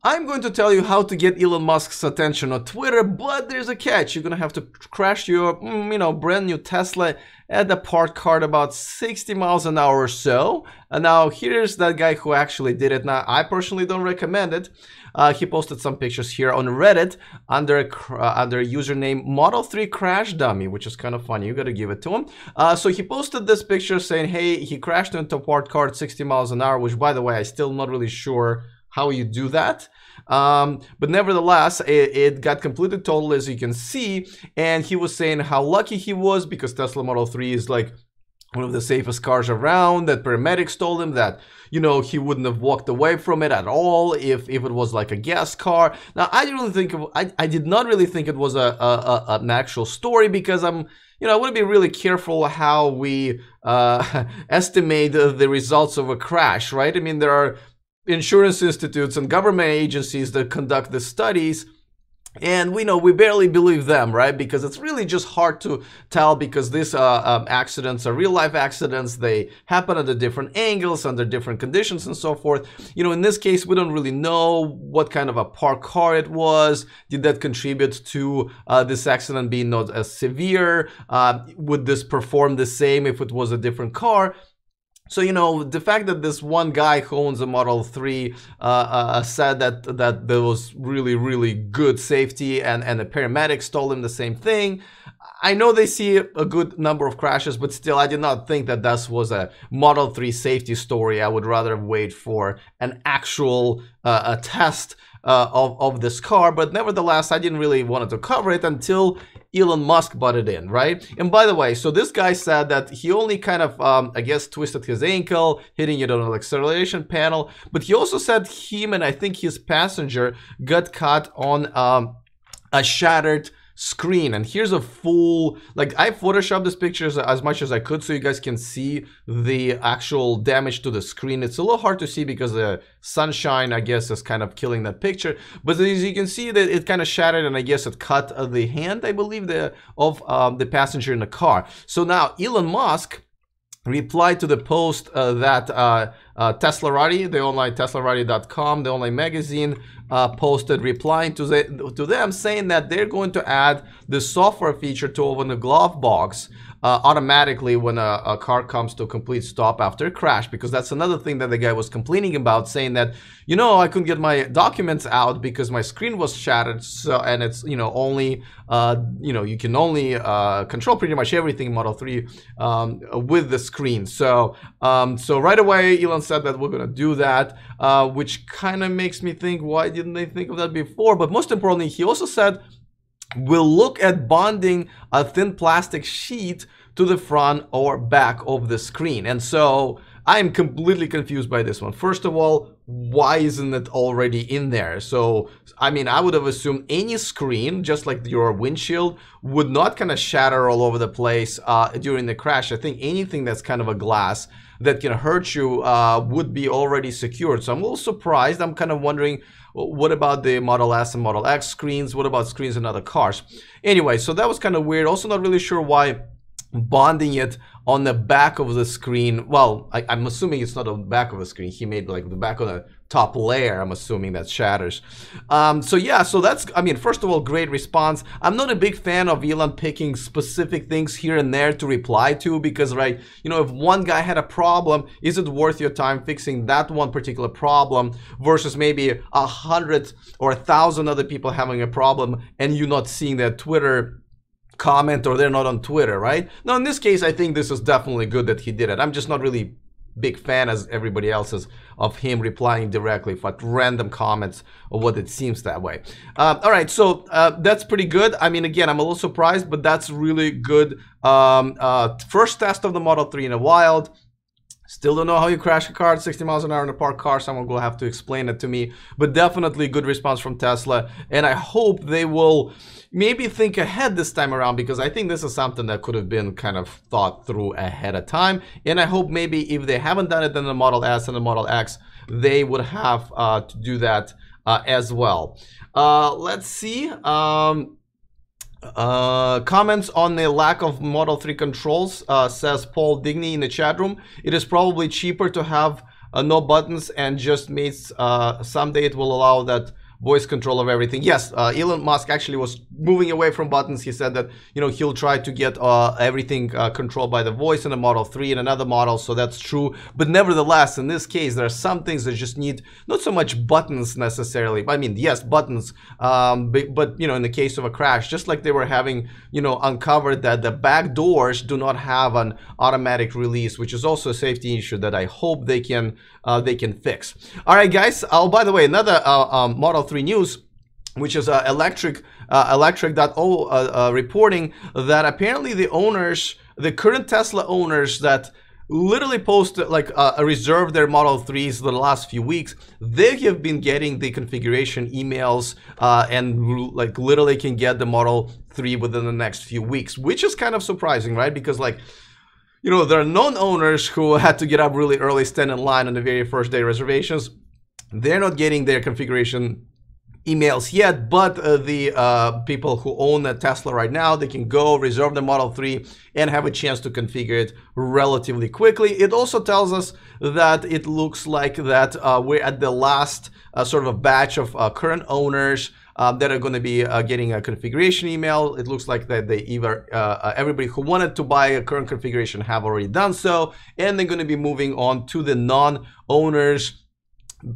I'm going to tell you how to get Elon Musk's attention on Twitter, but there's a catch. You're gonna have to crash your, brand new Tesla at the park cart about 60 miles an hour or so. And now here's that guy who actually did it. Now, I personally don't recommend it. He posted some pictures here on Reddit under username Model 3 Crash Dummy, which is kind of funny. You gotta give it to him. So he posted this picture saying, hey, he crashed into a park cart 60 miles an hour, which, by the way, I'm still not really sure how you do that. But nevertheless, it got completely totaled, as you can see. And he was saying how lucky he was because Tesla Model 3 is like one of the safest cars around, that paramedics told him that, he wouldn't have walked away from it at all if it was like a gas car. Now, I did not really think it was an actual story, because I want to be really careful how we estimate the results of a crash, right? I mean, there are insurance institutes and government agencies that conduct the studies, and we barely believe them, right? Because it's really just hard to tell, because these accidents are real life accidents. They happen at different angles, under different conditions, and so forth. In this case, we don't really know what kind of a parked car it was. Did that contribute to this accident being not as severe? Would this perform the same if it was a different car? So, the fact that this one guy who owns a Model 3 said that there was really, really good safety, and the paramedics told him the same thing. I know they see a good number of crashes, but still, I did not think that this was a Model 3 safety story. I would rather wait for an actual a test of this car. But nevertheless, I didn't really want to cover it until Elon Musk butted in, right? And by the way, so this guy said that he only kind of, I guess, twisted his ankle, hitting it on an acceleration panel. But he also said him and I think his passenger got caught on a shattered screen. And here's a full, I photoshopped this picture as much as I could so you guys can see the actual damage to the screen. It's a little hard to see because the sunshine, I guess, is kind of killing that picture. But as you can see, that it kind of shattered, and I guess it cut the hand, I believe, of the passenger in the car. So now Elon Musk replied to the post that Teslarati, the online Teslarati.com, the online magazine, posted, replying to them, saying that they're going to add the software feature to open the glove box automatically when a car comes to a complete stop after a crash, because that's another thing that the guy was complaining about, saying that, I couldn't get my documents out because my screen was shattered. So, and it's, only, you can only control pretty much everything in Model 3 with the screen. So, so right away, Elon said that we're going to do that, which kind of makes me think, why didn't they think of that before? But most importantly, he also said, we'll look at bonding a thin plastic sheet to the front or back of the screen. And so I'm completely confused by this one. First of all, why isn't it already in there? So, I mean, I would have assumed any screen, just like your windshield, would not kind of shatter all over the place during the crash. I think anything that's kind of a glass that can hurt you would be already secured. So I'm a little surprised. I'm kind of wondering, what about the Model S and Model X screens? What about screens in other cars? Anyway, so that was kind of weird. Also not really sure why bonding it on the back of the screen. Well, I'm assuming it's not on the back of the screen. He made like the back on the top layer. I'm assuming that shatters. So yeah, so that's, I mean, first of all, great response. I'm not a big fan of Elon picking specific things here and there to reply to, because, right, if one guy had a problem, is it worth your time fixing that one particular problem versus maybe 100 or 1,000 other people having a problem and you not seeing their Twitter comment, or they're not on Twitter, right? Now, in this case, I think this is definitely good that he did it. I'm just not really big fan, as everybody else is, of him replying directly for random comments or what it seems that way. All right, so that's pretty good. I mean, again, I'm a little surprised, but that's really good. First test of the Model 3 in a while. Still don't know how you crash a car at 60 miles an hour in a parked car. Someone will have to explain it to me. But definitely good response from Tesla. And I hope they will maybe think ahead this time around, because I think this is something that could have been kind of thought through ahead of time. And I hope maybe if they haven't done it in the Model S and the Model X, they would have to do that as well. Let's see. Comments on the lack of Model 3 controls, says Paul Digney in the chat room. It is probably cheaper to have no buttons and just means someday it will allow that voice control of everything. Yes, Elon Musk actually was moving away from buttons. He said that, you know, he'll try to get everything controlled by the voice in the Model 3 and another model, so that's true. But nevertheless, in this case, there are some things that just need not so much buttons necessarily. I mean, yes, buttons, but you know, in the case of a crash, just like they were having, you know, uncovered that the back doors do not have an automatic release, which is also a safety issue that I hope they can fix. All right, guys. Oh, by the way, another Model 3 news, which is electric.o reporting that apparently the current Tesla owners that literally posted reserved their Model 3s the last few weeks, they have been getting the configuration emails and like literally can get the Model 3 within the next few weeks, which is kind of surprising, right? Because like, you know, there are known owners who had to get up really early, stand in line on the very first day reservations. They're not getting their configuration emails yet, but the people who own a Tesla right now, they can go reserve the Model 3 and have a chance to configure it relatively quickly. It also tells us that it looks like that we're at the last sort of a batch of current owners that are going to be getting a configuration email. It looks like that they either everybody who wanted to buy a current configuration have already done so, and they're going to be moving on to the non-owners.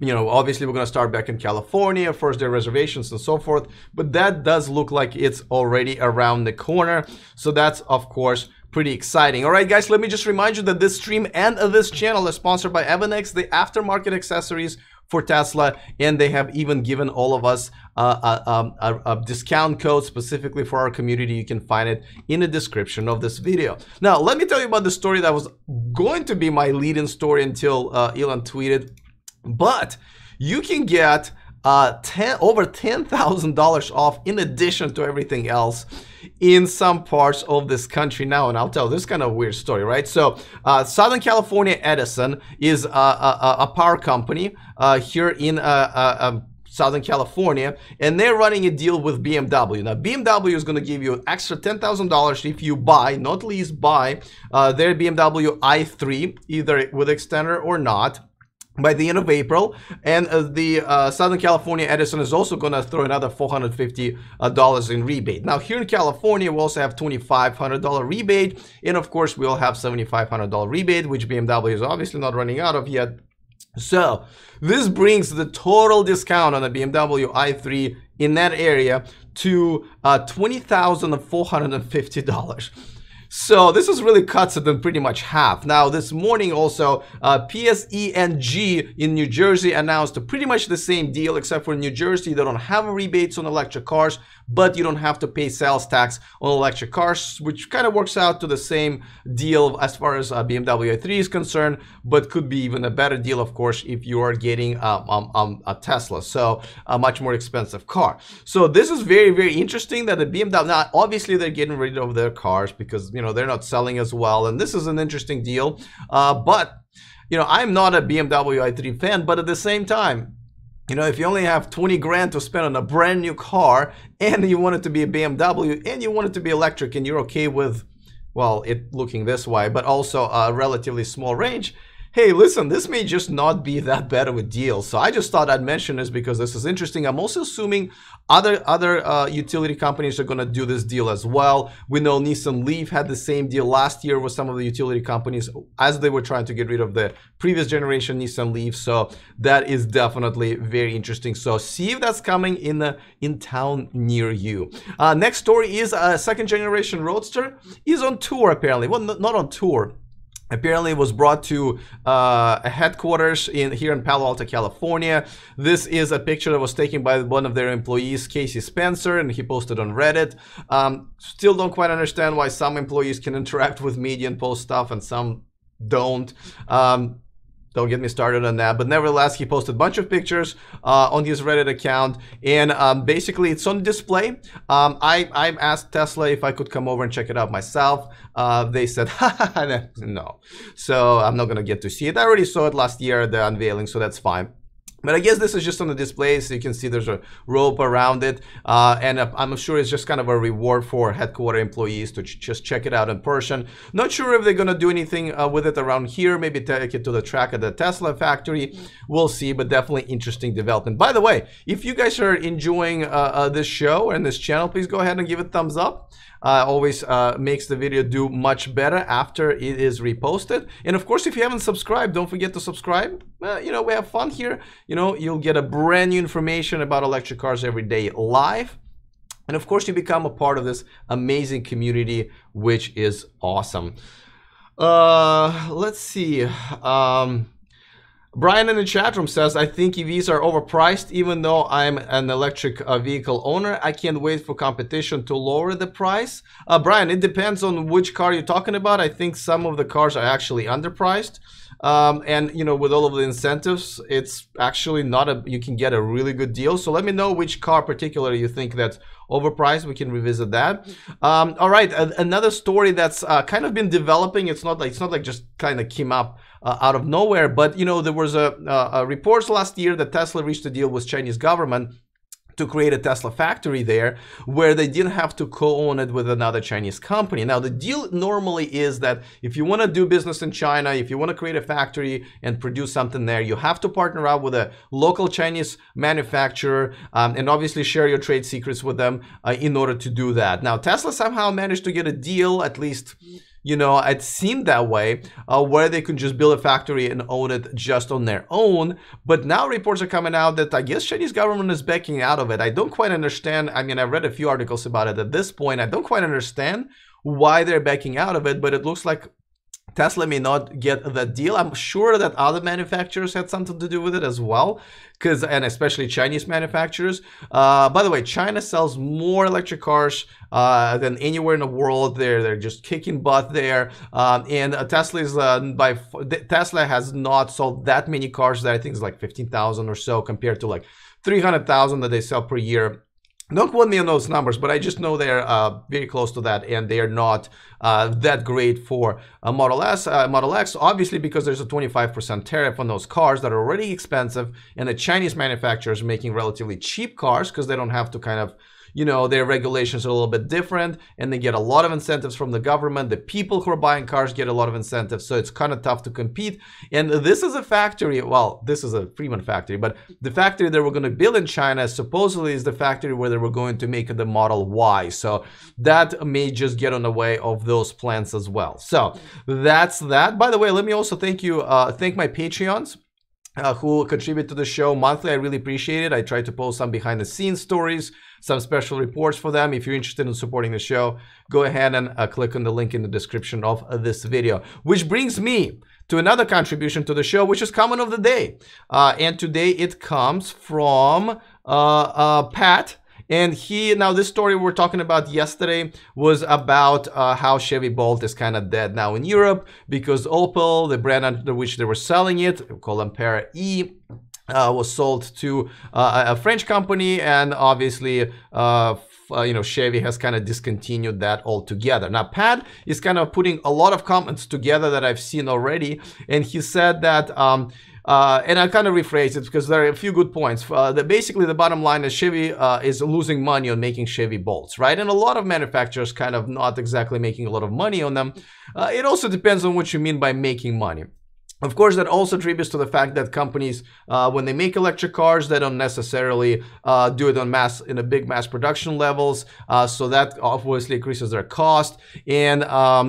You know, obviously we're going to start back in California, first day reservations and so forth, but that does look like it's already around the corner. So that's, of course, pretty exciting. All right, guys, let me just remind you that this stream and this channel is sponsored by Evanex, the aftermarket accessories for Tesla, and they have even given all of us a discount code specifically for our community. You can find it in the description of this video. Now, let me tell you about the story that was going to be my lead-in story until Elon tweeted. But you can get over $10,000 off in addition to everything else in some parts of this country now. And I'll tell this kind of weird story, right? So Southern California Edison is a power company here in Southern California, and they're running a deal with BMW. Now, BMW is going to give you an extra $10,000 if you buy, not lease, buy their BMW i3, either with extender or not, by the end of April. And the Southern California Edison is also going to throw another $450 in rebate. Now, here in California, we also have $2,500 rebate, and of course, we'll have $7,500 rebate, which BMW is obviously not running out of yet. So this brings the total discount on the BMW i3 in that area to $20,450. So this is really cuts it in pretty much half. Now, this morning also, PSE&G in New Jersey announced pretty much the same deal, except for in New Jersey, they don't have rebates on electric cars, but you don't have to pay sales tax on electric cars, which kind of works out to the same deal as far as BMW i3 is concerned, but could be even a better deal, of course, if you are getting a Tesla, so a much more expensive car. So this is very, very interesting that the BMW, now obviously they're getting rid of their cars because, you know, they're not selling as well, and this is an interesting deal. But, you know, I'm not a BMW i3 fan, but at the same time, you know, if you only have 20 grand to spend on a brand new car and you want it to be a BMW and you want it to be electric and you're okay with, well, it looking this way, but also a relatively small range, hey, listen, this may just not be that bad of a deal. So I just thought I'd mention this because this is interesting. I'm also assuming other utility companies are going to do this deal as well. We know Nissan Leaf had the same deal last year with some of the utility companies as they were trying to get rid of the previous generation Nissan Leaf. So that is definitely very interesting. So see if that's coming in town near you. Next story is second generation Roadster is on tour apparently. Well, not on tour. Apparently it was brought to a headquarters here in Palo Alto, California. This is a picture that was taken by one of their employees, Casey Spencer, and he posted on Reddit. Still don't quite understand why some employees can interact with media and post stuff and some don't. Don't get me started on that. But nevertheless, he posted a bunch of pictures on his Reddit account. And basically, it's on display. I asked Tesla if I could come over and check it out myself. They said, no. So I'm not going to get to see it. I already saw it last year at the unveiling, so that's fine. But I guess this is just on the display, so you can see there's a rope around it. And I'm sure it's just kind of a reward for headquarter employees to just check it out in person. Not sure if they're going to do anything with it around here, maybe take it to the track at the Tesla factory. We'll see, but definitely interesting development. By the way, if you guys are enjoying this show and this channel, please go ahead and give it a thumbs up. Always makes the video do much better after it is reposted. And of course, if you haven't subscribed, don't forget to subscribe. You know, we have fun here. You know, you'll get a brand new information about electric cars every day live. And of course, you become a part of this amazing community, which is awesome. Let's see. Brian in the chat room says, I think EVs are overpriced. Even though I'm an electric vehicle owner, I can't wait for competition to lower the price. Brian, it depends on which car you're talking about. I think some of the cars are actually underpriced. And, you know, with all of the incentives, it's actually not a, you can get a really good deal. So let me know which car particularly you think that's overpriced. We can revisit that. All right, another story that's kind of been developing. It's not like just kind of came up out of nowhere, but you know, there was a reports last year that Tesla reached a deal with Chinese government to create a Tesla factory there where they didn't have to co-own it with another Chinese company. Now, the deal normally is that if you want to do business in China, if you want to create a factory and produce something there, you have to partner up with a local Chinese manufacturer and obviously share your trade secrets with them in order to do that. Now, Tesla somehow managed to get a deal, at least, you know, it seemed that way, where they could just build a factory and own it just on their own. But now reports are coming out that I guess Chinese government is backing out of it. I don't quite understand. I mean, I've read a few articles about it at this point. I don't quite understand why they're backing out of it, but it looks like Tesla may not get that deal. I'm sure that other manufacturers had something to do with it as well, and especially Chinese manufacturers. By the way, China sells more electric cars than anywhere in the world. They're just kicking butt there. And Tesla has not sold that many cars there. I think it's like 15,000 or so compared to like 300,000 that they sell per year. Don't quote me on those numbers, but I just know they're very close to that, and they are not that great for Model S, Model X, obviously because there's a 25% tariff on those cars that are already expensive, and the Chinese manufacturers making relatively cheap cars because they don't have to kind of, you know, their regulations are a little bit different, and they get a lot of incentives from the government. The people who are buying cars get a lot of incentives, so it's kind of tough to compete. And this is a factory, well, this is a Fremont factory, but the factory that we're going to build in China supposedly is the factory where they were going to make the Model Y. So that may just get on the way of those plans as well. So that's that. By the way, let me also thank my Patreons who contribute to the show monthly. I really appreciate it. I try to post some behind the scenes stories, some special reports for them. If you're interested in supporting the show, go ahead and click on the link in the description of this video. Which brings me to another contribution to the show, which is comment of the day. And today it comes from Pat. And now this story we're talking about yesterday was about how Chevy Bolt is kind of dead now in Europe because Opel, the brand under which they were selling it, called Ampere E, was sold to a French company, and obviously you know, Chevy has kind of discontinued that altogether. Now, Pat is kind of putting a lot of comments together that I've seen already, and he said that and I kind of rephrase it because there are a few good points. Basically, the bottom line is Chevy is losing money on making Chevy Bolts, right? And a lot of manufacturers kind of not exactly making a lot of money on them. It also depends on what you mean by making money. Of course, that also attributes to the fact that companies, when they make electric cars, they don't necessarily do it in a big mass production levels. So that obviously increases their cost. And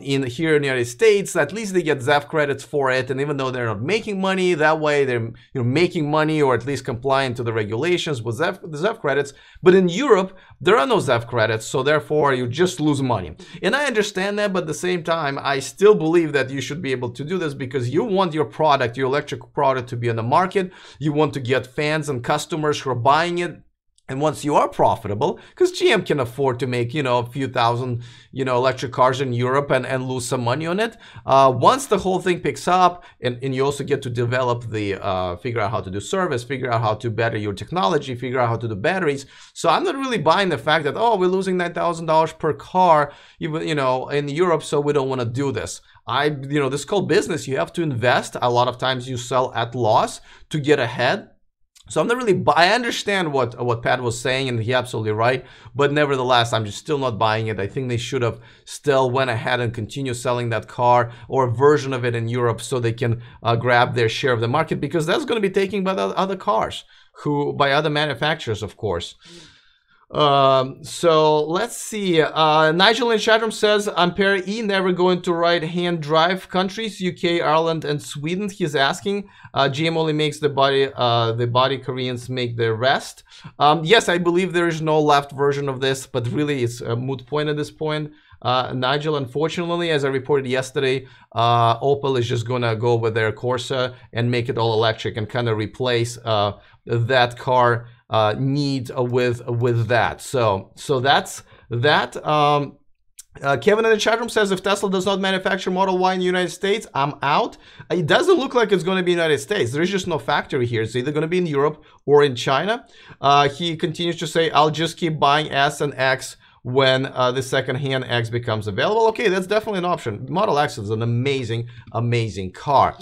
here in the United States, at least they get ZEV credits for it. And even though they're not making money, that way they're making money or at least complying to the regulations with the ZEV credits. But in Europe, there are no ZEV credits, so therefore you just lose money. And I understand that, but at the same time, I still believe that you should be able to do this because you want your product, your electric product, to be on the market. You want to get fans and customers who are buying it. And once you are profitable, because GM can afford to make, you know, a few thousand, you know, electric cars in Europe and lose some money on it. Once the whole thing picks up and you also get to develop the, figure out how to do service, figure out how to better your technology, figure out how to do batteries. So I'm not really buying the fact that, oh, we're losing $9,000 per car, you know, in Europe, so we don't want to do this. You know, this is called business. You have to invest. A lot of times you sell at loss to get ahead. So I'm not really, I understand what Pat was saying, and he's absolutely right. But nevertheless, I'm just still not buying it. I think they should have still went ahead and continue selling that car or a version of it in Europe so they can grab their share of the market, because that's going to be taken by the other cars, by other manufacturers, of course. So let's see. Nigel in chat room says Ampere E never going to right-hand drive countries, UK, Ireland, and Sweden. He's asking. GM only makes the body. Koreans make the rest. Yes, I believe there is no left version of this, but really it's a moot point at this point. Nigel, unfortunately, as I reported yesterday, Opel is just gonna go with their Corsa and make it all electric and kind of replace that car need with that. So that's that. Kevin in the chat room says, if Tesla does not manufacture Model Y in the United States, I'm out. It doesn't look like it's going to be in the United States. There's just no factory here. It's either going to be in Europe or in China. He continues to say, I'll just keep buying S and X when the second-hand X becomes available. Okay, that's definitely an option. Model X is an amazing, amazing car.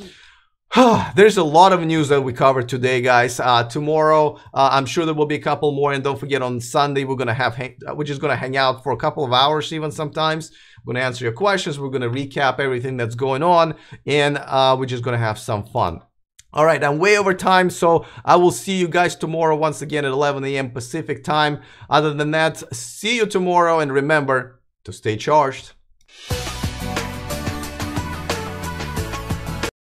There's a lot of news that we covered today, guys. Tomorrow, I'm sure there will be a couple more, and don't forget on Sunday we're just gonna hang out for a couple of hours, even sometimes. We're gonna answer your questions. We're gonna recap everything that's going on, and we're just gonna have some fun. All right, I'm way over time, so I will see you guys tomorrow once again at 11 a.m. Pacific time. Other than that, see you tomorrow, and remember to stay charged.